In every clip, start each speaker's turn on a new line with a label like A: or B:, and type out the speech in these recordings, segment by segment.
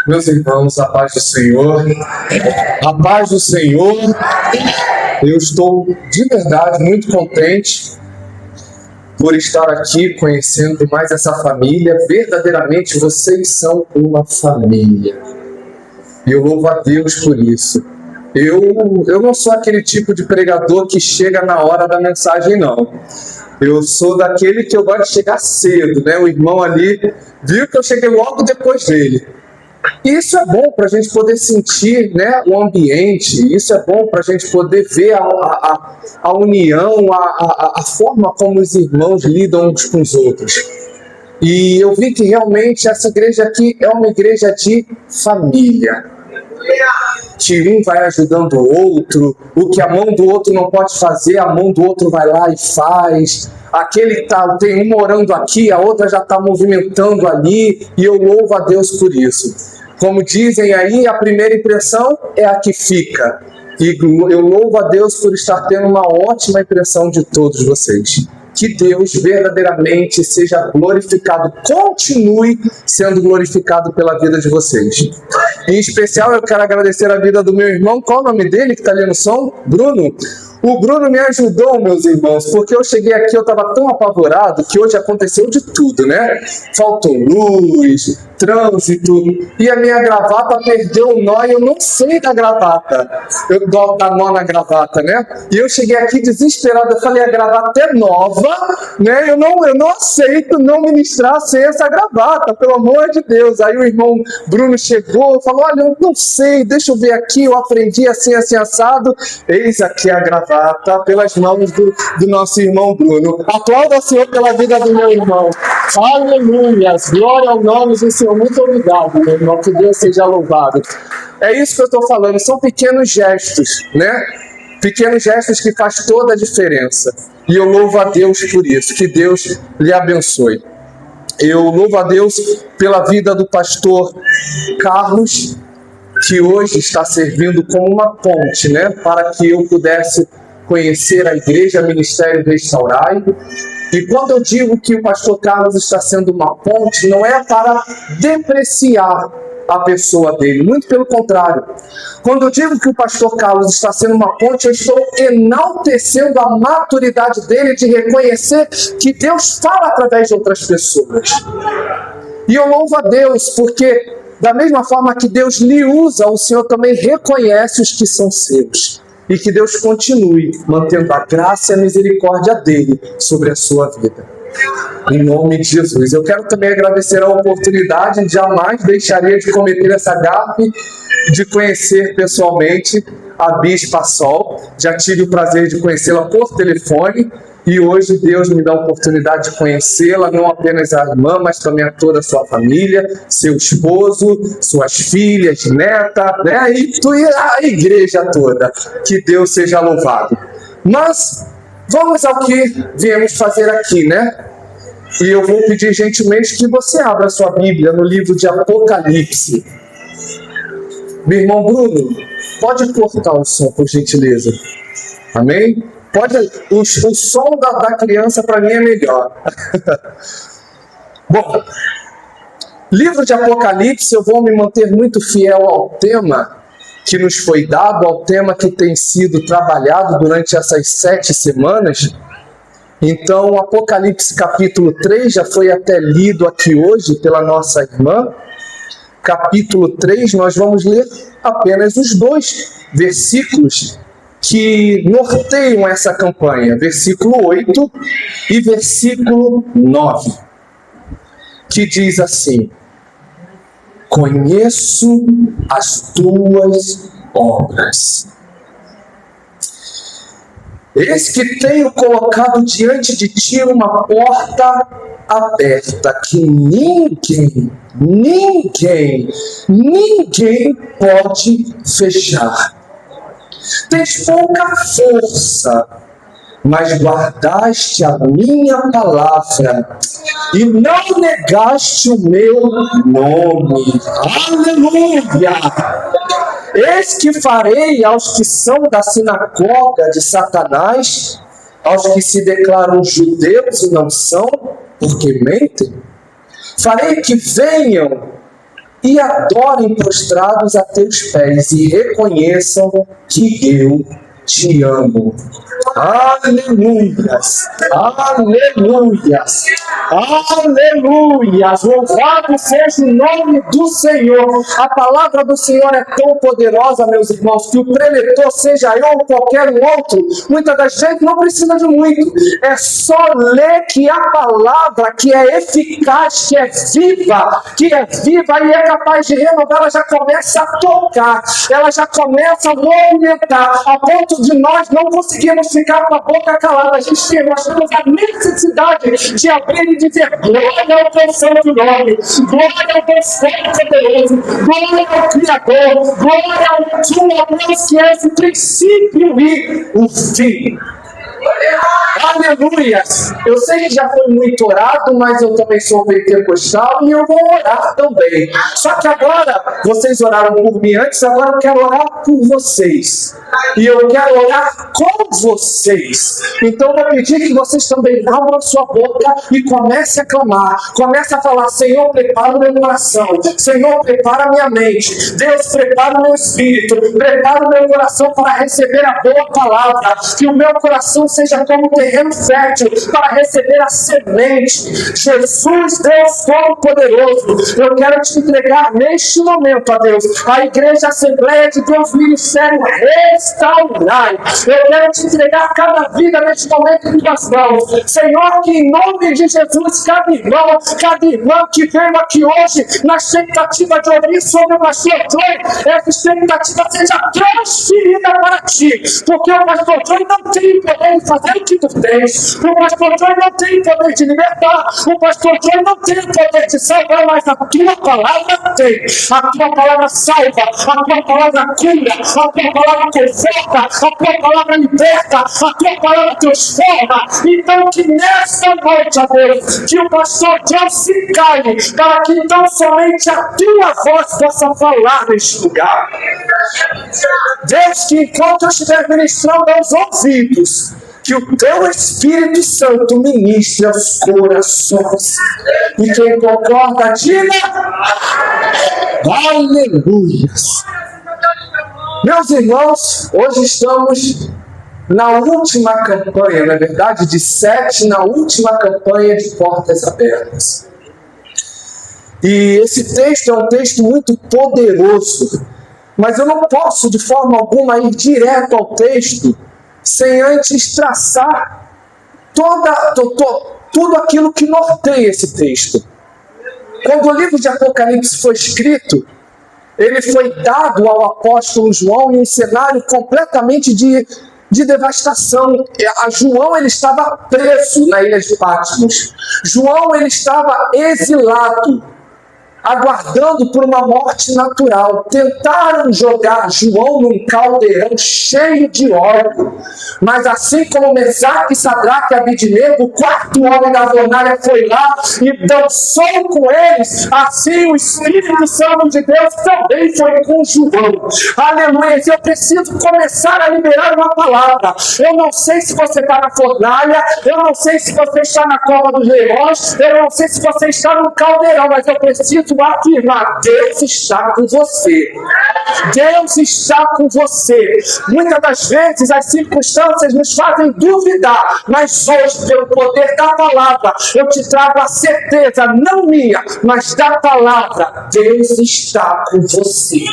A: Meus irmãos, a paz do Senhor, a paz do Senhor. Eu estou de verdade muito contente por estar aqui conhecendo mais essa família. Verdadeiramente vocês são uma família. E eu louvo a Deus por isso. Eu não sou aquele tipo de pregador que chega na hora da mensagem, não. Eu sou daquele que eu gosto de chegar cedo, né? O irmão ali viu que eu cheguei logo depois dele. Isso é bom para a gente poder sentir, né, o ambiente. Isso é bom para a gente poder ver a união, a forma como os irmãos lidam uns com os outros. E eu vi que realmente essa igreja aqui é uma igreja de família. Que um vai ajudando o outro, o que a mão do outro não pode fazer, a mão do outro vai lá e faz. Aquele que tem um morando aqui, a outra já está movimentando ali, e eu louvo a Deus por isso. Como dizem aí, a primeira impressão é a que fica. E eu louvo a Deus por estar tendo uma ótima impressão de todos vocês. Que Deus verdadeiramente seja glorificado, continue sendo glorificado pela vida de vocês. Em especial, eu quero agradecer a vida do meu irmão. Qual o nome dele que está ali no som? Bruno. O Bruno me ajudou, meus irmãos, porque eu cheguei aqui, eu estava tão apavorado que hoje aconteceu de tudo, né? Faltou luz, trânsito, e a minha gravata perdeu o nó e eu não sei da gravata. Eu dou dar nó na gravata, né? E eu cheguei aqui desesperado, eu falei, a gravata é nova, né? Eu não aceito não ministrar sem essa gravata, pelo amor de Deus. Aí o irmão Bruno chegou, falou, olha, eu não sei, deixa eu ver aqui, eu aprendi assim, assim, assado. Eis aqui a gravata pelas mãos do nosso irmão Bruno. Aplauda o Senhor pela vida do meu irmão. Aleluia! Glória ao nome do Senhor. Muito obrigado, meu irmão. Que Deus seja louvado. É isso que eu estou falando. São pequenos gestos, né? Pequenos gestos que faz toda a diferença. E eu louvo a Deus por isso. Que Deus lhe abençoe. Eu louvo a Deus pela vida do pastor Carlos, que hoje está servindo como uma ponte, né? Para que eu pudesse conhecer a igreja, Ministério Restaurai. E quando eu digo que o pastor Carlos está sendo uma ponte, não é para depreciar a pessoa dele, muito pelo contrário. Quando eu digo que o pastor Carlos está sendo uma ponte, eu estou enaltecendo a maturidade dele de reconhecer que Deus fala através de outras pessoas. E eu louvo a Deus, porque da mesma forma que Deus lhe usa, o Senhor também reconhece os que são seus. E que Deus continue mantendo a graça e a misericórdia dele sobre a sua vida. Em nome de Jesus. Eu quero também agradecer a oportunidade, jamais deixaria de cometer essa gafe, de conhecer pessoalmente a Bispa Sol. Já tive o prazer de conhecê-la por telefone. E hoje Deus me dá a oportunidade de conhecê-la, não apenas a irmã, mas também a toda a sua família, seu esposo, suas filhas, neta, né? E a igreja toda. Que Deus seja louvado. Mas vamos ao que viemos fazer aqui, né? E eu vou pedir gentilmente que você abra a sua Bíblia no livro de Apocalipse. Meu irmão Bruno, pode cortar o som, por gentileza. Amém? Pode, o som da criança para mim é melhor. Bom, livro de Apocalipse, eu vou me manter muito fiel ao tema que nos foi dado, ao tema que tem sido trabalhado durante essas 7 semanas. Então, Apocalipse capítulo 3 já foi até lido aqui hoje pela nossa irmã. Capítulo 3, nós vamos ler apenas os 2 versículos que norteiam essa campanha, versículo 8 e versículo 9, que diz assim: conheço as tuas obras. Eis que tenho colocado diante de ti uma porta aberta, que ninguém pode fechar. Tens pouca força, mas guardaste a minha palavra e não negaste o meu nome. Aleluia! Eis que farei aos que são da sinagoga de Satanás, aos que se declaram judeus e não são, porque mentem, farei que venham e adorem prostrados a teus pés e reconheçam que eu te amo. Aleluias, aleluias, aleluias. Louvado seja o nome do Senhor. A palavra do Senhor é tão poderosa, meus irmãos, que o preletor, seja eu ou qualquer outro, muitas das vezes não precisa de muito. É só ler que a palavra, que é eficaz, que é viva e é capaz de renovar, ela já começa a tocar, ela já começa a movimentar, a ponto de nós não conseguirmos ficar com a boca calada. Nós temos a necessidade de abrir e dizer: glória ao teu santo nome, glória ao teu santo poderoso, glória ao Criador, glória ao tua Deus, que é o princípio e o fim. Aleluia! Eu sei que já foi muito orado, mas eu também sou pentecostal e eu vou orar também. Só que agora, vocês oraram por mim antes, agora eu quero orar por vocês. E eu quero orar com vocês. Então eu vou pedir que vocês também abram sua boca e comecem a clamar. Comece a falar: Senhor, prepara o meu coração. Senhor, prepara a minha mente. Deus, prepara o meu espírito. Prepara o meu coração para receber a boa palavra. Que o meu coração seja como terreno fértil para receber a semente. Jesus, Deus Todo-Poderoso, eu quero te entregar neste momento, ó Deus, a Igreja Assembleia de Deus Ministério Restaurai. Eu quero te entregar cada vida neste momento em tuas mãos. Senhor, que em nome de Jesus, cada irmão que veio aqui hoje na expectativa de ouvir sobre o pastor Joy, essa expectativa seja transferida para ti, porque o pastor Joy não tem poder de fazer o que tu tens, o pastor Joy não tem poder de libertar, o pastor Joy não tem poder de salvar, mas a tua palavra tem. A tua palavra salva, a tua palavra cura, a tua palavra conforta, a tua palavra liberta, a tua palavra transforma. Então que nesta noite, ó Deus, que o pastor Joy se cale, para que então somente a tua voz possa falar neste lugar. Deus, que enquanto eu estiver ministrando aos ouvidos, que o teu Espírito Santo ministre aos corações. E quem concorda, diga aleluias. Meus irmãos, hoje estamos na última campanha, na verdade, de 7, na última campanha de Portas Abertas. E esse texto é um texto muito poderoso, mas eu não posso de forma alguma ir direto ao texto sem antes traçar tudo aquilo que norteia esse texto. Quando o livro de Apocalipse foi escrito, ele foi dado ao apóstolo João em um cenário completamente de devastação. João, ele estava preso na ilha de Patmos. João, ele estava exilado, aguardando por uma morte natural. Tentaram jogar João num caldeirão cheio de óleo, mas assim como Mesaque, Sadraque e Abidnego, o quarto homem da fornalha foi lá e dançou com eles, assim o Espírito Santo de Deus também foi com João. Aleluia! Eu preciso começar a liberar uma palavra. Eu não sei se você está na fornalha, eu não sei se você está na cova dos leões, eu não sei se você está no caldeirão, mas eu preciso afirmar: Deus está com você. Deus está com você. Muitas das vezes as circunstâncias nos fazem duvidar, mas hoje, pelo poder da palavra, eu te trago a certeza, não minha, mas da palavra: Deus está com você.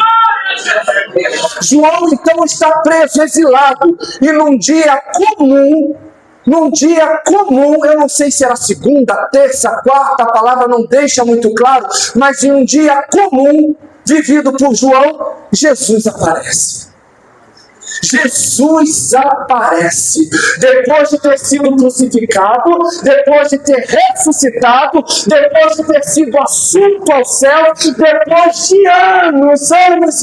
A: João então está preso, exilado, e num dia comum, eu não sei se era segunda, terça, quarta, a palavra não deixa muito claro, mas em um dia comum, vivido por João, Jesus aparece. Jesus aparece. Depois de ter sido crucificado, depois de ter ressuscitado, depois de ter sido assunto ao céu, depois de anos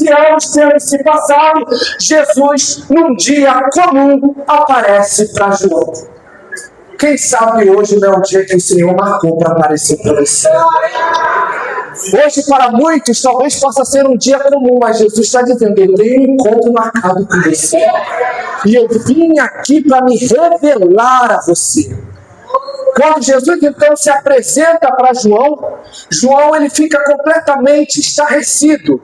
A: e anos tendo se passado, Jesus, num dia comum, aparece para João. Quem sabe hoje não é o dia que o Senhor marcou para aparecer para você. Hoje, para muitos, talvez possa ser um dia comum, mas Jesus está dizendo: eu tenho um encontro marcado com você. E eu vim aqui para me revelar a você. Quando Jesus então se apresenta para João, João ele fica completamente estarrecido.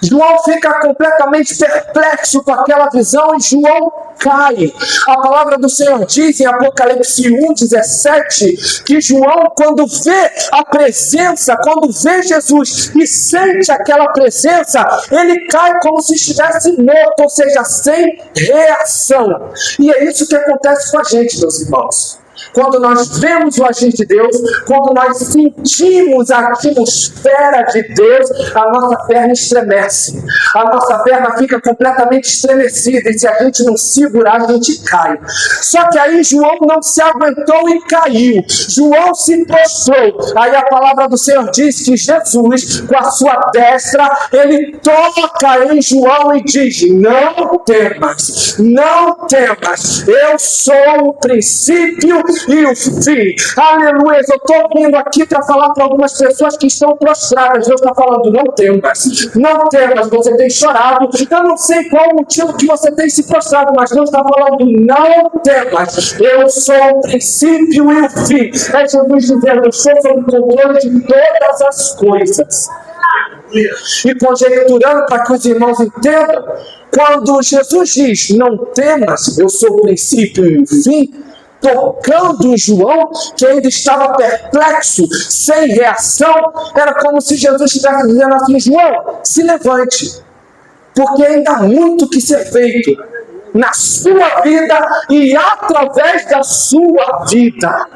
A: João fica completamente perplexo com aquela visão e João cai. A palavra do Senhor diz em Apocalipse 1:17 que João, quando vê a presença, quando vê Jesus e sente aquela presença, ele cai como se estivesse morto, ou seja, sem reação. E é isso que acontece com a gente, meus irmãos. Quando nós vemos o agir de Deus, quando nós sentimos a atmosfera de Deus, a nossa perna estremece. A nossa perna fica completamente estremecida e se a gente não segurar, a gente cai. Só que aí João não se aguentou e caiu. João se prostrou. Aí a palavra do Senhor diz que Jesus, com a sua destra, ele toca em João e diz: não temas, não temas. Eu sou o princípio e o fim. Aleluia. Eu estou vindo aqui para falar para algumas pessoas que estão prostradas. Deus está falando: não temas, não temas. Você tem chorado, eu não sei qual o motivo que você tem se prostrado, mas Deus está falando: não temas. Eu sou o princípio e o fim. É Jesus dizendo: eu sou sob o controle de todas as coisas. E conjecturando para que os irmãos entendam, quando Jesus diz: não temas, eu sou o princípio e o fim, tocando em João, que ainda estava perplexo, sem reação, era como se Jesus estivesse dizendo assim: João, se levante, porque ainda há muito que ser feito na sua vida e através da sua vida.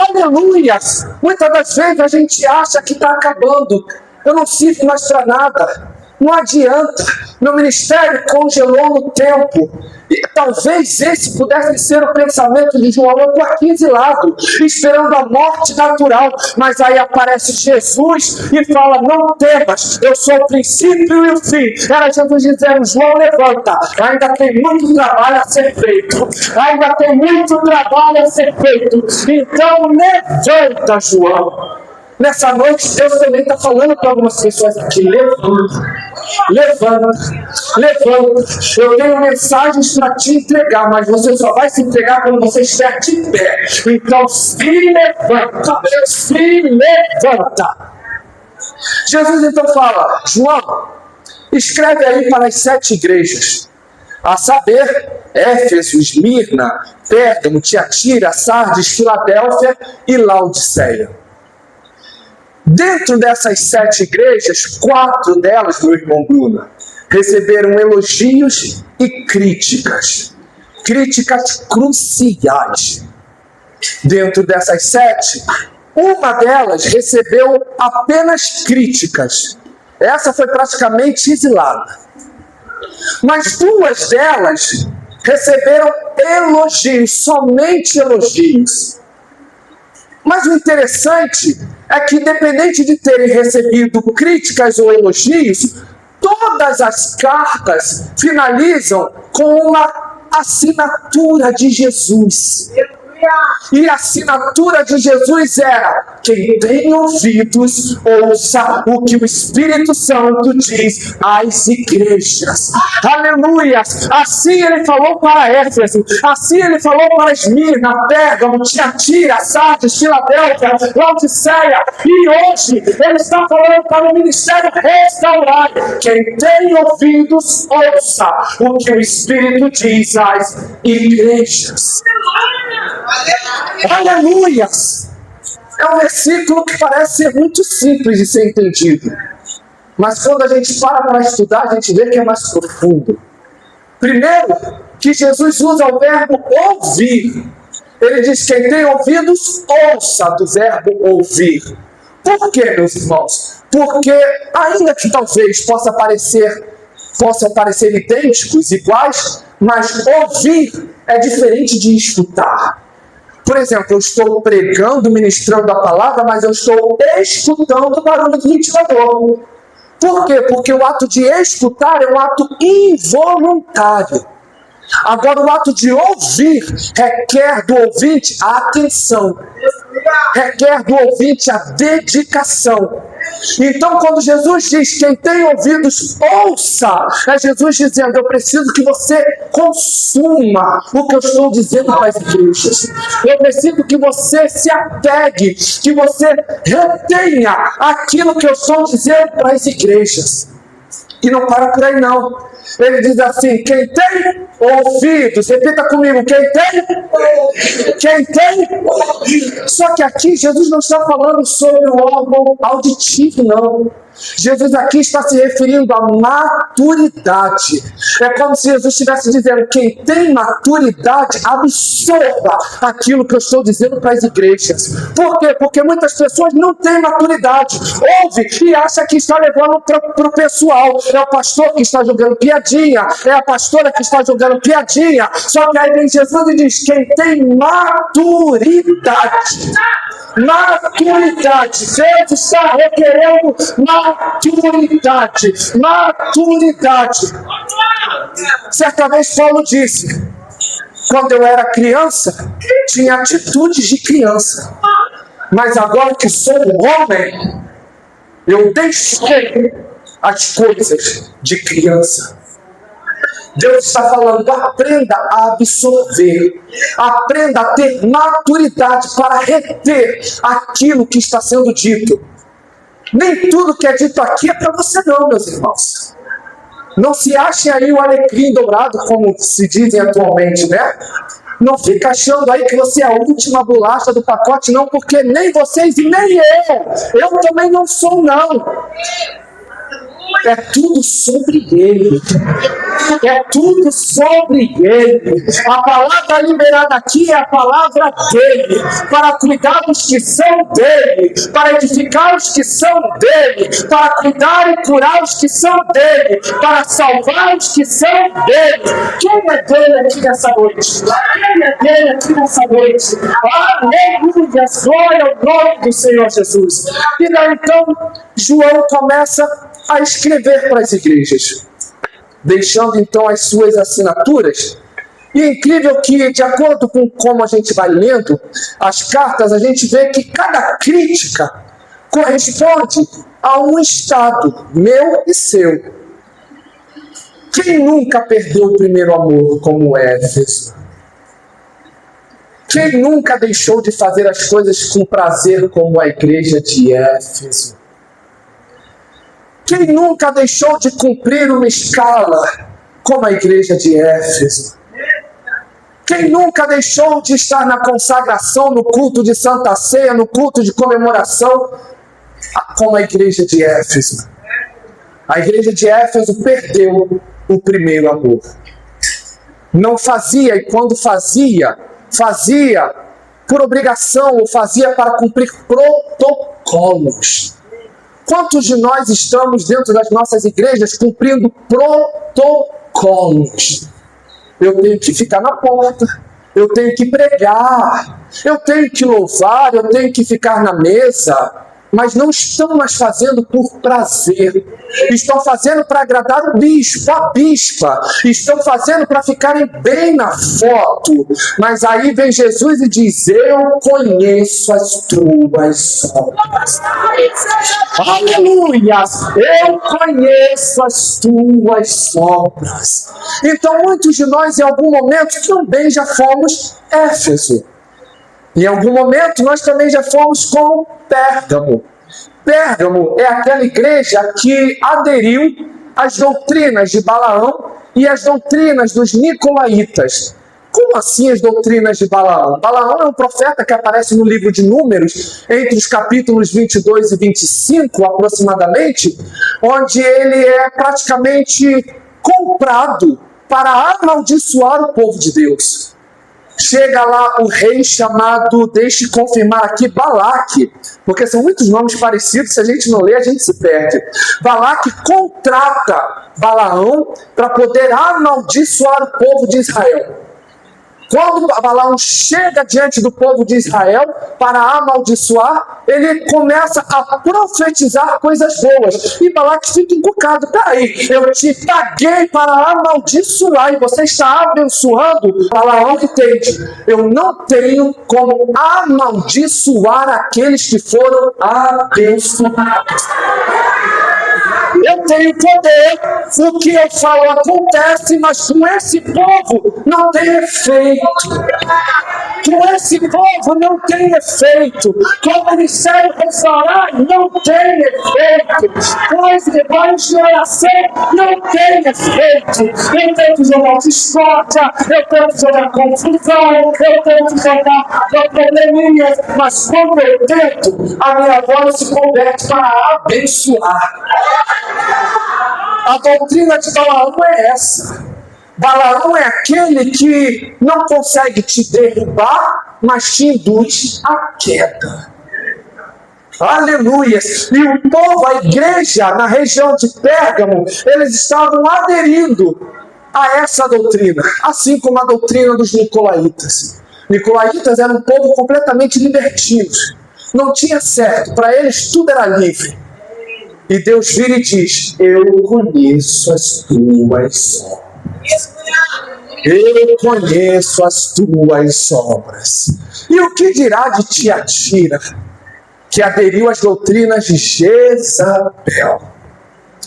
A: Aleluia! Muitas das vezes a gente acha que está acabando. Eu não sirvo mais para nada. Não adianta. Meu ministério congelou no tempo. E talvez esse pudesse ser o pensamento de João. Eu estou aqui exilado, esperando a morte natural. Mas aí aparece Jesus e fala: não temas, eu sou o princípio e o fim. Era Jesus dizendo: João, levanta. Ainda tem muito trabalho a ser feito. Ainda tem muito trabalho a ser feito. Então levanta, João. Nessa noite, Deus também está falando para algumas pessoas aqui: levanta, levanta, levanta. Eu tenho mensagens para te entregar, mas você só vai se entregar quando você estiver de pé. Então se levanta, se levanta. Jesus então fala: João, escreve aí para as 7 igrejas, a saber, Éfeso, Esmirna, Pérgamo, Tiatira, Sardes, Filadélfia e Laodiceia. Dentro dessas 7 igrejas, 4 delas, meu irmão Bruno, receberam elogios e críticas. Críticas cruciais. Dentro dessas 7, uma delas recebeu apenas críticas. Essa foi praticamente exilada. Mas 2 delas receberam elogios, somente elogios. Mas o interessante é que, independente de terem recebido críticas ou elogios, todas as cartas finalizam com uma assinatura de Jesus. E a assinatura de Jesus era: quem tem ouvidos, ouça o que o Espírito Santo diz às igrejas. Aleluia! Assim ele falou para Éfeso, assim ele falou para Esmirna, Pérgamo, Tiatira, Sardes, Filadélfia, Laodiceia. E hoje ele está falando para o ministério Restaurar: quem tem ouvidos, ouça o que o Espírito diz às igrejas. Aleluias! É um versículo que parece ser muito simples de ser entendido, mas quando a gente para estudar, a gente vê que é mais profundo. Primeiro, que Jesus usa o verbo ouvir. Ele diz: quem tem ouvidos, ouça, do verbo ouvir. Por quê, meus irmãos? Porque, ainda que talvez possa parecer idênticos, iguais, mas ouvir é diferente de escutar. Por exemplo, eu estou pregando, ministrando a palavra, mas eu estou escutando o barulho do ventilador. Por quê? Porque o ato de escutar é um ato involuntário. Agora, o ato de ouvir requer do ouvinte a atenção, requer do ouvinte a dedicação. Então, quando Jesus diz, quem tem ouvidos, ouça, é Jesus dizendo, eu preciso que você consuma o que eu estou dizendo para as igrejas. Eu preciso que você se apegue, que você retenha aquilo que eu estou dizendo para as igrejas. E não para por aí não. Ele diz assim, quem tem ouvidos, repita comigo, quem tem ouvidos. Só que aqui Jesus não está falando sobre o órgão auditivo, não. Jesus aqui está se referindo à maturidade. É como se Jesus estivesse dizendo, quem tem maturidade, absorva aquilo que eu estou dizendo para as igrejas. Por quê? Porque muitas pessoas não têm maturidade. Ouve e acha que está levando para o pessoal. É o pastor que está jogando piadinha, é a pastora que está jogando piadinha. Só que aí vem Jesus e diz, quem tem maturidade. Maturidade. Deus está requerendo maturidade. Certa vez Paulo disse, quando eu era criança, tinha atitudes de criança. Mas agora que sou homem, eu deixei as coisas de criança. Deus está falando, aprenda a absorver, aprenda a ter maturidade para reter aquilo que está sendo dito. Nem tudo que é dito aqui é para você não, meus irmãos. Não se achem aí o alecrim dourado, como se dizem atualmente, né? Não fica achando aí que você é a última bolacha do pacote, não, porque nem vocês e nem eu também não sou, não. É tudo sobre Ele. É tudo sobre Ele. A palavra liberada aqui é a palavra dEle. Para cuidar dos que são dEle. Para edificar os que são dEle. Para cuidar e curar os que são dEle. Para salvar os que são dEle. Quem é dEle aqui nessa noite? Quem é dEle aqui nessa noite? Aleluia! Glória ao nome do Senhor Jesus. E daí então, João começa a escrever para as igrejas, deixando então as suas assinaturas. E é incrível que, de acordo com como a gente vai lendo as cartas, a gente vê que cada crítica corresponde a um estado, meu e seu. Quem nunca perdeu o primeiro amor como Éfeso? Quem nunca deixou de fazer as coisas com prazer como a igreja de Éfeso? Quem nunca deixou de cumprir uma escala como a igreja de Éfeso? Quem nunca deixou de estar na consagração, no culto de Santa Ceia, no culto de comemoração, como a igreja de Éfeso? A igreja de Éfeso perdeu o primeiro amor. Não fazia, e quando fazia por obrigação, ou fazia para cumprir protocolos. Quantos de nós estamos dentro das nossas igrejas cumprindo protocolos? Eu tenho que ficar na porta, eu tenho que pregar, eu tenho que louvar, eu tenho que ficar na mesa, mas não estão mais fazendo por prazer. Estão fazendo para agradar o bispo, a bispa. Estão fazendo para ficarem bem na foto. Mas aí vem Jesus e diz, eu conheço as tuas obras. Aleluia! Eu conheço as tuas obras. Então muitos de nós em algum momento também já fomos Éfeso. Em algum momento nós também já fomos como Pérgamo. Pérgamo é aquela igreja que aderiu às doutrinas de Balaão e às doutrinas dos nicolaítas. Como assim as doutrinas de Balaão? Balaão é um profeta que aparece no livro de Números, entre os capítulos 22 e 25 aproximadamente, onde ele é praticamente comprado para amaldiçoar o povo de Deus. Chega lá o rei chamado, deixe confirmar aqui, Balaque, porque são muitos nomes parecidos, se a gente não lê, a gente se perde. Balaque contrata Balaão para poder amaldiçoar o povo de Israel. Quando Balaão chega diante do povo de Israel para amaldiçoar, ele começa a profetizar coisas boas. E Balaque fica encucado. Peraí, eu te paguei para amaldiçoar e você está abençoando? Balaão entende. Eu não tenho como amaldiçoar aqueles que foram abençoados. Eu tenho poder, o que eu falo acontece, mas com esse povo não tem efeito. Com esse povo não tem efeito. Com o ministério pastoral não tem efeito. Com as debates de oração não tem efeito. Eu tento jogar discórdia, eu tento jogar confusão, eu tento jogar probleminhas, mas quando eu tento, a minha voz se converte para abençoar. A doutrina de Balaão é essa. Balaão é aquele que não consegue te derrubar, mas te induz à queda. Aleluia! E o povo, a igreja na região de Pérgamo, eles estavam aderindo a essa doutrina, assim como a doutrina dos nicolaítas. Nicolaítas eram um povo completamente libertino. Não tinha certo, para eles tudo era livre. E Deus vira e diz: eu conheço as tuas obras. Eu conheço as tuas obras. E o que dirá de Tiatira, que aderiu às doutrinas de Jezabel?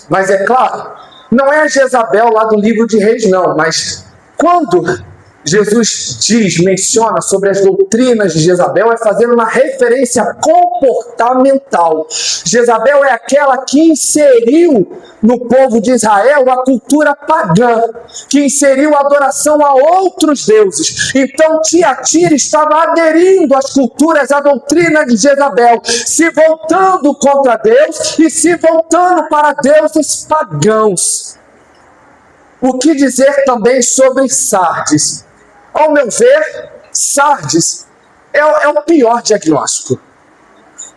A: Mas é claro, não é a Jezabel lá do livro de Reis, não. Mas quando Jesus menciona sobre as doutrinas de Jezabel, é fazendo uma referência comportamental. Jezabel é aquela que inseriu no povo de Israel a cultura pagã, que inseriu a adoração a outros deuses. Então Tiatira estava aderindo às culturas, à doutrina de Jezabel, se voltando contra Deus e se voltando para deuses pagãos. O que dizer também sobre Sardes? Ao meu ver, Sardes é o pior diagnóstico.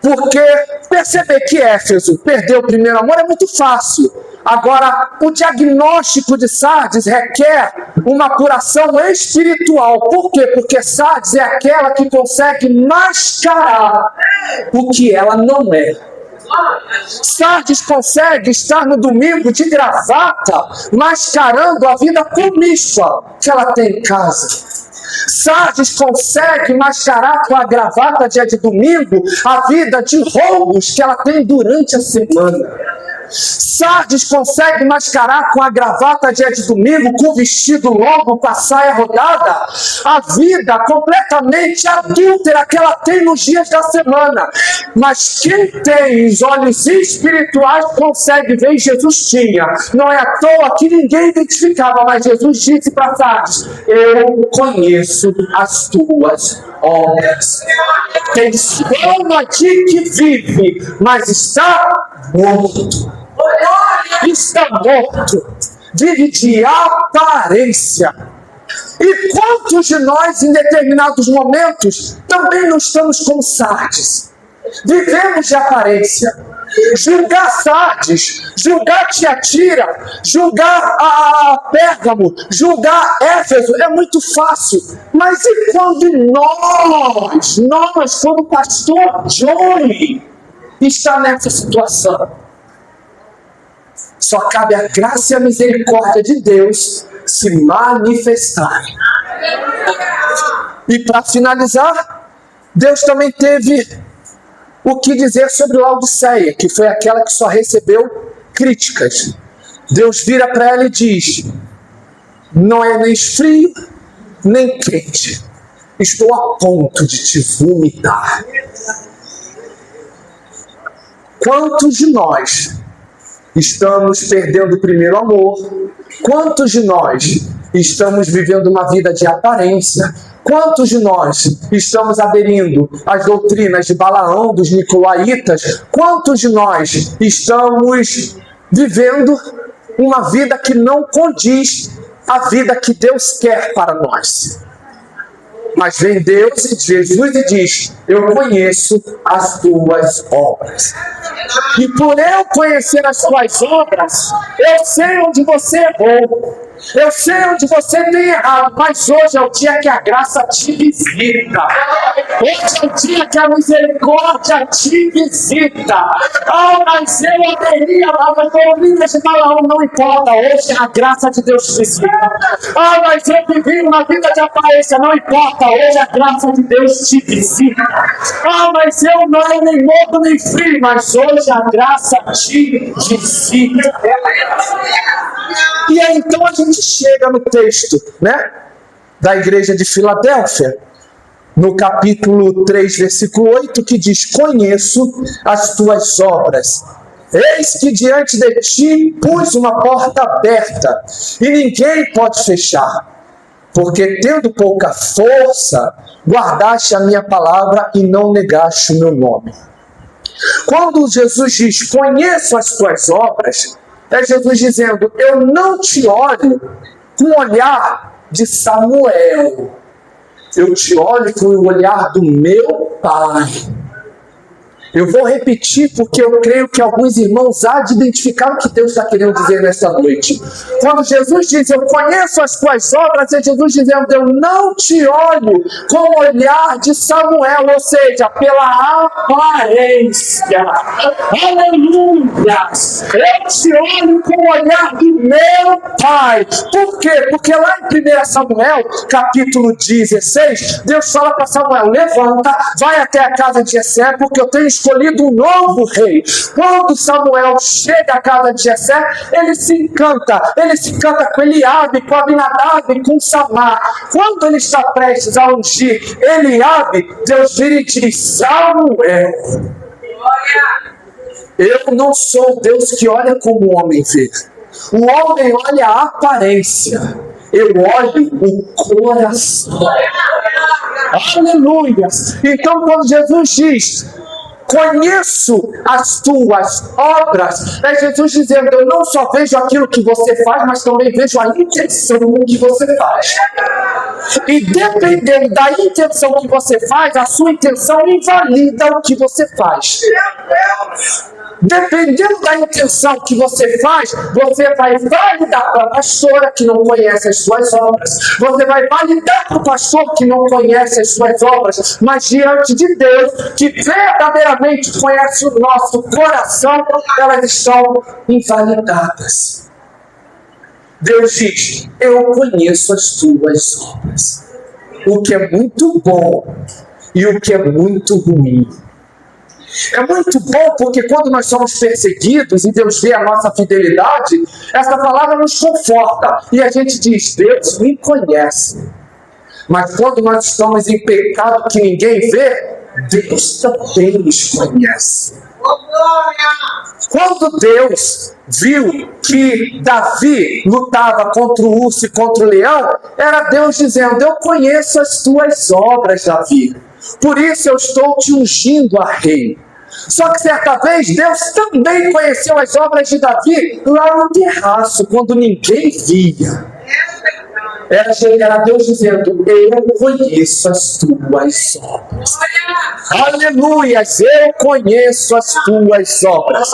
A: Porque perceber que Éfeso perdeu o primeiro amor é muito fácil. Agora, o diagnóstico de Sardes requer uma apuração espiritual. Por quê? Porque Sardes é aquela que consegue mascarar o que ela não é. Sardes consegue estar no domingo de gravata, mascarando a vida promíscua que ela tem em casa. Sardes consegue mascarar com a gravata dia de domingo a vida de roubos que ela tem durante a semana. Sardes consegue mascarar com a gravata dia de domingo, com o vestido longo, com a saia rodada, a vida completamente adúltera que ela tem nos dias da semana. Mas quem tem os olhos espirituais consegue ver, e Jesus tinha. Não é à toa que ninguém identificava, mas Jesus disse para Sardes: eu conheço as tuas obras. Tem sono aqui que vive, mas está morto. Está morto, vive de aparência. E quantos de nós, em determinados momentos, também não estamos como Sardes? Vivemos de aparência. Julgar Sardes, julgar Tiatira, julgar a Pérgamo, julgar Éfeso é muito fácil. Mas e quando nós, como pastor Johnny, está nessa situação? Só cabe a graça e a misericórdia de Deus se manifestarem. E para finalizar, Deus também teve o que dizer sobre Laodiceia, que foi aquela que só recebeu críticas. Deus vira para ela e diz: não é nem frio, nem quente. Estou a ponto de te vomitar. Quantos de nós estamos perdendo o primeiro amor? Quantos de nós estamos vivendo uma vida de aparência? Quantos de nós estamos aderindo às doutrinas de Balaão, dos nicolaítas? Quantos de nós estamos vivendo uma vida que não condiz a vida que Deus quer para nós? Mas vem Deus e Jesus e diz: eu conheço as tuas obras. E por eu conhecer as tuas obras, eu sei onde você errou. Eu sei onde você tem errado, mas hoje é o dia que a graça te visita. Hoje é o dia que a misericórdia te visita. Mas eu aderia, mas eu vim de Balaão, não importa. Hoje a graça de Deus te visita. Mas eu vivi uma vida de aparência, não importa. Hoje a graça de Deus te visita. Mas eu não é nem morto nem frio, mas hoje a graça te visita. E aí então a gente chega no texto, né, da igreja de Filadélfia, no capítulo 3, versículo 8, que diz: conheço as tuas obras. Eis que diante de ti pus uma porta aberta, e ninguém pode fechar. Porque tendo pouca força, guardaste a minha palavra e não negaste o meu nome. Quando Jesus diz: conheço as tuas obras, é Jesus dizendo: eu não te olho com o olhar de Samuel. Eu te olho com o olhar do meu Pai. Eu vou repetir porque eu creio que alguns irmãos há de identificar o que Deus está querendo dizer nesta noite. Quando Jesus diz: eu conheço as tuas obras, é Jesus dizendo: eu não te olho com o olhar de Samuel, ou seja, pela aparência. Aleluia! Eu te olho com o olhar do meu Pai. Por quê? Porque lá em 1 Samuel, capítulo 16, Deus fala para Samuel: levanta, vai até a casa de Jessé, porque eu tenho escolhido um novo rei. Quando Samuel chega à casa de Jessé, ele se encanta com Eliabe, com Abinadab, com Samar. Quando ele está prestes a ungir Eliabe, Deus vira e diz: Samuel, eu não sou o Deus que olha como o homem vê. O homem olha a aparência, eu olho o coração. Aleluia! Então quando Jesus diz: conheço as tuas obras, é Jesus dizendo: eu não só vejo aquilo que você faz, mas também vejo a intenção que você faz. E dependendo da intenção que você faz, a sua intenção invalida o que você faz. Dependendo da intenção que você faz, você vai validar para a pastora que não conhece as suas obras. Você vai validar para o pastor que não conhece as suas obras. Mas diante de Deus, que verdadeiramente conhece o nosso coração, elas estão invalidadas. Deus diz: eu conheço as tuas obras. O que é muito bom e o que é muito ruim. É muito bom porque quando nós somos perseguidos e Deus vê a nossa fidelidade, essa palavra nos conforta. E a gente diz: Deus me conhece. Mas quando nós estamos em pecado que ninguém vê, Deus também nos conhece. Quando Deus viu que Davi lutava contra o urso e contra o leão, era Deus dizendo: eu conheço as tuas obras, Davi. Por isso eu estou te ungindo a rei. Só que certa vez Deus também conheceu as obras de Davi lá no terraço, quando ninguém via. Era Deus dizendo: eu conheço as tuas obras. Aleluias, eu conheço as tuas obras.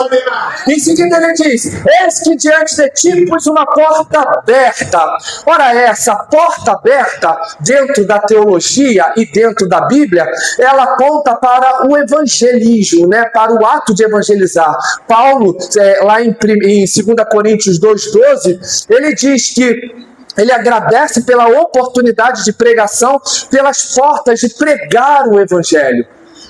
A: Em seguida ele diz: eis que diante de ti pus uma porta aberta. Ora, essa porta aberta, dentro da teologia e dentro da Bíblia, ela aponta para o evangelismo, né? Para o ato de evangelizar. Paulo, lá em 2 Coríntios 2,12, ele diz que ele agradece pela oportunidade de pregação, pelas portas de pregar o Evangelho.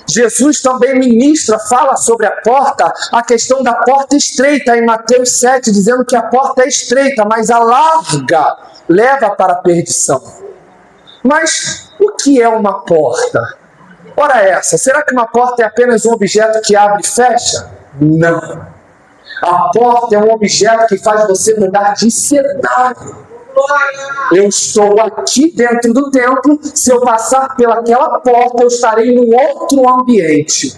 A: Jesus também ministra, fala sobre a porta, a questão da porta estreita em Mateus 7, dizendo que a porta é estreita, mas a larga leva para a perdição. Mas o que é uma porta? Ora essa, será que uma porta é apenas um objeto que abre e fecha? Não. A porta é um objeto que faz você mudar de cenário. Eu estou aqui dentro do templo, se eu passar pelaquela porta, eu estarei num outro ambiente.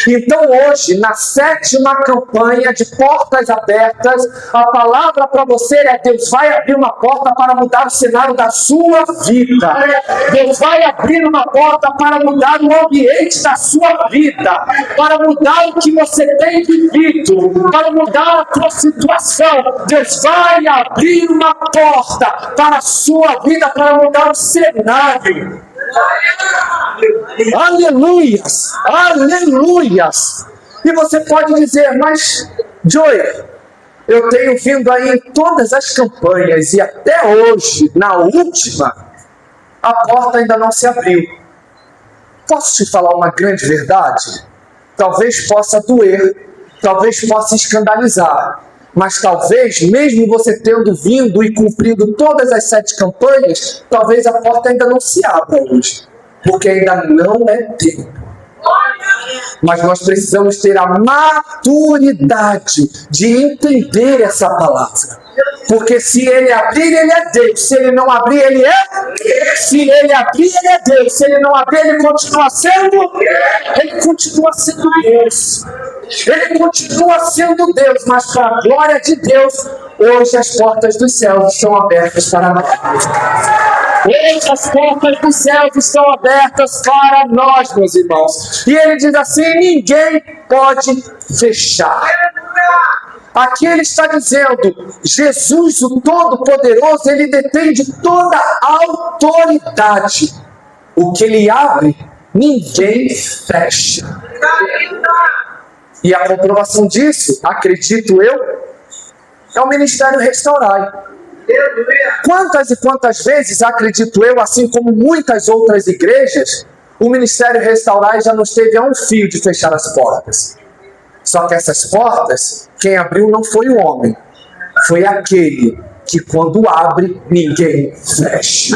A: Então hoje, na 7ª campanha de portas abertas, a palavra para você é: Deus vai abrir uma porta para mudar o cenário da sua vida. Deus vai abrir uma porta para mudar o ambiente da sua vida, para mudar o que você tem vivido, para mudar a sua situação. Deus vai abrir uma porta para a sua vida, para mudar o cenário. Aleluias, aleluias. E você pode dizer: mas Joel, eu tenho vindo aí em todas as campanhas e até hoje, na última, a porta ainda não se abriu. Posso te falar uma grande verdade? Talvez possa doer, talvez possa escandalizar, mas talvez, mesmo você tendo vindo e cumprido todas as 7 campanhas, talvez a porta ainda não se abra hoje, porque ainda não é tempo. Mas nós precisamos ter a maturidade de entender essa palavra. Porque se ele abrir, ele é Deus. Se ele não abrir, ele é. Se ele abrir, ele é Deus. Se ele não abrir, ele continua sendo. Ele continua sendo Deus. Ele continua sendo Deus. Mas para a glória de Deus, hoje as portas dos céus estão abertas para nós. Hoje as portas dos céus estão abertas para nós, meus irmãos. E ele diz assim: ninguém pode fechar. Aqui ele está dizendo: Jesus, o Todo-Poderoso, ele detém de toda a autoridade. O que ele abre, ninguém fecha. E a comprovação disso, acredito eu, é o Ministério Restaurai. Quantas e quantas vezes, acredito eu, assim como muitas outras igrejas, o Ministério Restaurai já nos teve a um fio de fechar as portas. Só que essas portas, quem abriu não foi o homem, foi aquele que quando abre, ninguém fecha.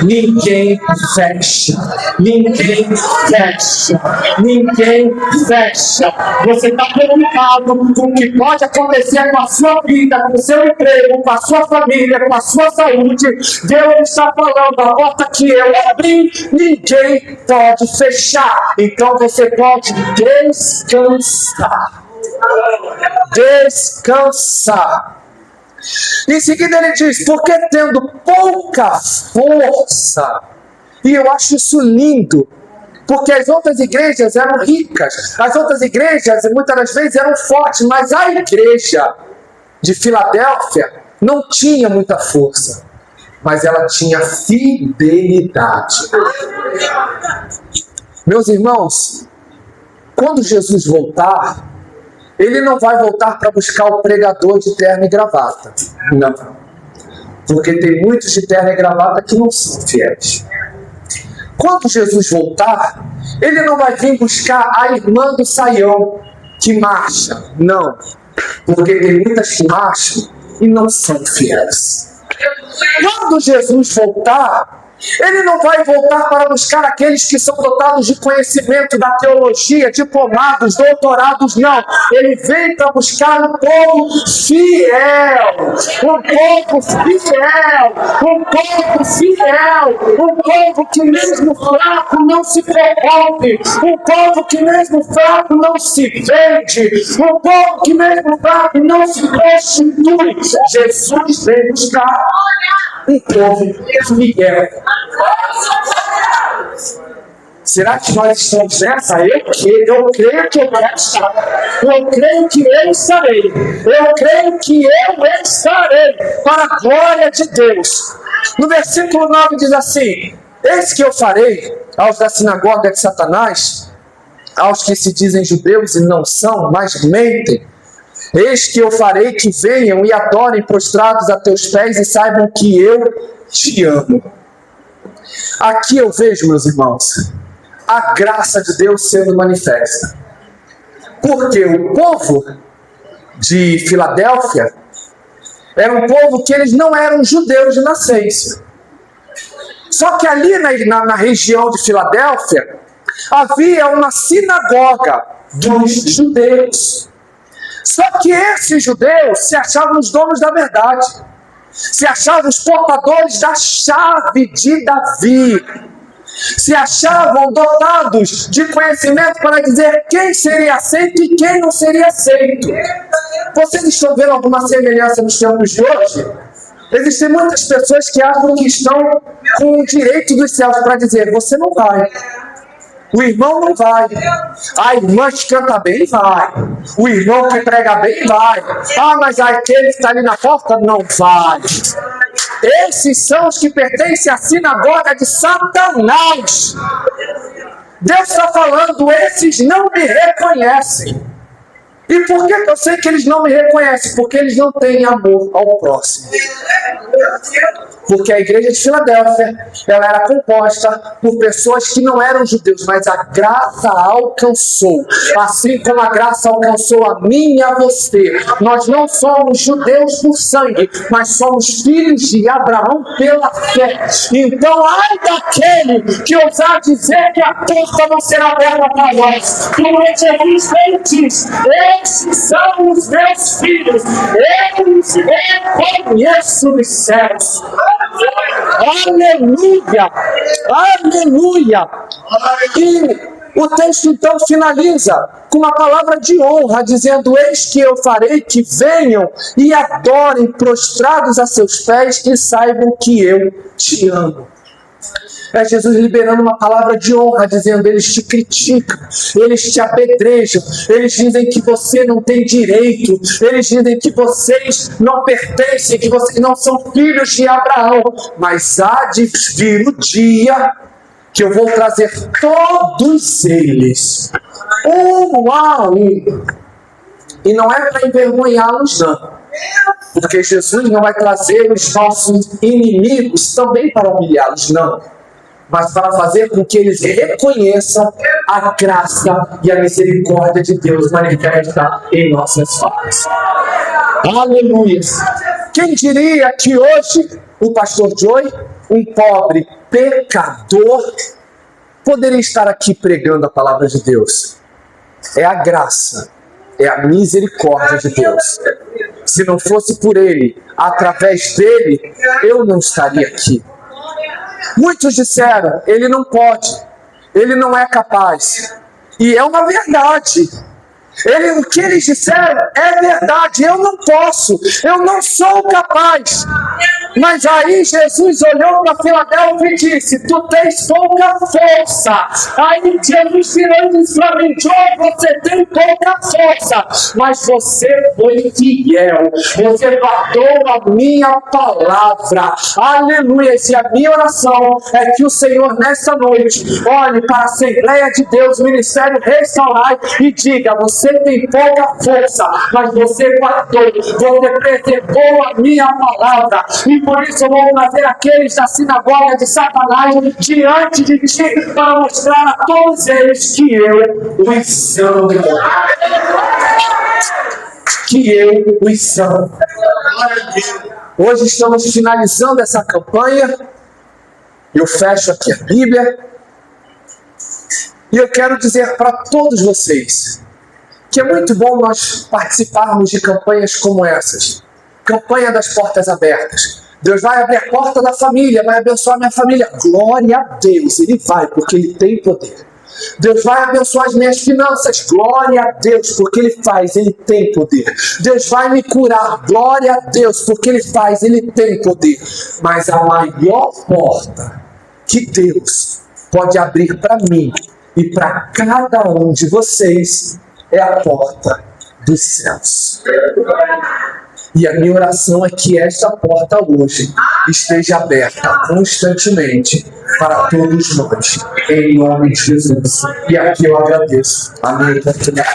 A: Ninguém fecha. Ninguém fecha. Ninguém fecha. Você está preocupado com o que pode acontecer com a sua vida, com o seu emprego, com a sua família, com a sua saúde. Deus está falando: a porta que eu abri, ninguém pode fechar. Então você pode descansar. Descansar. Em seguida ele diz: porque tendo pouca força. E eu acho isso lindo, porque as outras igrejas eram ricas, as outras igrejas muitas das vezes eram fortes, mas a igreja de Filadélfia não tinha muita força, mas ela tinha fidelidade. Meus irmãos, quando Jesus voltar, ele não vai voltar para buscar o pregador de terno e gravata. Não. Porque tem muitos de terno e gravata que não são fiéis. Quando Jesus voltar, ele não vai vir buscar a irmã do saião que marcha. Não. Porque tem muitas que marcham e não são fiéis. Quando Jesus voltar, ele não vai voltar para buscar aqueles que são dotados de conhecimento da teologia, diplomados, doutorados, não. Ele vem para buscar um povo fiel, um povo fiel, um povo fiel, um povo que mesmo fraco não se corrompe, um povo que mesmo fraco não se vende, um povo que mesmo fraco não se prostitui. Jesus vem buscar um povo fiel. Será que nós estamos nessa? Eu creio que eu quero estar. Eu creio que eu estarei. Eu creio que eu estarei para a glória de Deus. No versículo 9 diz assim: eis que eu farei aos da sinagoga de Satanás, aos que se dizem judeus e não são, mas mentem. Eis que eu farei que venham e adorem prostrados a teus pés e saibam que eu te amo. Aqui eu vejo, meus irmãos, a graça de Deus sendo manifesta. Porque o povo de Filadélfia era um povo que eles não eram judeus de nascença. Só que ali na região de Filadélfia havia uma sinagoga dos judeus. Só que esses judeus se achavam os donos da verdade, se achavam os portadores da chave de Davi. se achavam dotados de conhecimento para dizer quem seria aceito e quem não seria aceito. Vocês estão vendo alguma semelhança nos tempos de hoje? Existem muitas pessoas que acham que estão com o direito dos céus para dizer: você não vai. O irmão não vai. A irmã que canta bem vai. O irmão que prega bem vai. Ah, mas aquele que está ali na porta não vai. Esses são os que pertencem à sinagoga de Satanás. Deus está falando: esses não me reconhecem. E por que eu sei que eles não me reconhecem? Porque eles não têm amor ao próximo. Porque a igreja de Filadélfia, ela era composta por pessoas que não eram judeus, mas a graça alcançou. Assim como a graça alcançou a mim e a você. Nós não somos judeus por sangue, mas somos filhos de Abraão pela fé. Então, ai daquele que ousar dizer que a porta não será aberta para nós. Como Jesus diz: esses são os meus filhos, eles reconheço os céus. Aleluia! Aleluia! E o texto então finaliza com uma palavra de honra, dizendo: eis que eu farei que venham e adorem prostrados a seus pés e saibam que eu te amo. É Jesus liberando uma palavra de honra, dizendo: eles te criticam, eles te apedrejam, eles dizem que você não tem direito, eles dizem que vocês não pertencem, que vocês não são filhos de Abraão, mas há de vir o dia que eu vou trazer todos eles, um a um, e não é para envergonhá-los não, porque Jesus não vai trazer os nossos inimigos também para humilhá-los, não, mas para fazer com que eles reconheçam a graça e a misericórdia de Deus manifesta em nossas vidas. Aleluia! Quem diria que hoje o pastor Joey, um pobre pecador, poderia estar aqui pregando a palavra de Deus? É a graça, é a misericórdia de Deus. Se não fosse por ele, através dele, eu não estaria aqui. Muitos disseram: ele não pode, ele não é capaz. E é uma verdade. O que eles disseram é verdade. Eu não posso, eu não sou capaz. Mas aí Jesus olhou para Filadélfia e disse: tu tens pouca força. Aí Jesus virou e disse para mim: você tem pouca força, mas você foi fiel, você guardou a minha palavra. Aleluia. E a minha oração é que o Senhor nessa noite olhe para a Assembleia de Deus, Ministério Restaurar, e diga: você tem pouca força, mas você guardou, você preservou a minha palavra, e por isso eu vou trazer aqueles da sinagoga de Satanás diante de ti, para mostrar a todos eles que eu os amo. Que eu os amo. Hoje estamos finalizando essa campanha. Eu fecho aqui a Bíblia e eu quero dizer para todos vocês que é muito bom nós participarmos de campanhas como essas. Campanha das portas abertas. Deus vai abrir a porta da família, vai abençoar minha família. Glória a Deus, Ele vai, porque Ele tem poder. Deus vai abençoar as minhas finanças. Glória a Deus, porque Ele faz, Ele tem poder. Deus vai me curar. Glória a Deus, porque Ele faz, Ele tem poder. Mas a maior porta que Deus pode abrir para mim e para cada um de vocês é a porta dos céus. E a minha oração é que esta porta hoje esteja aberta constantemente para todos nós, em nome de Jesus. E aqui eu agradeço a minha oportunidade.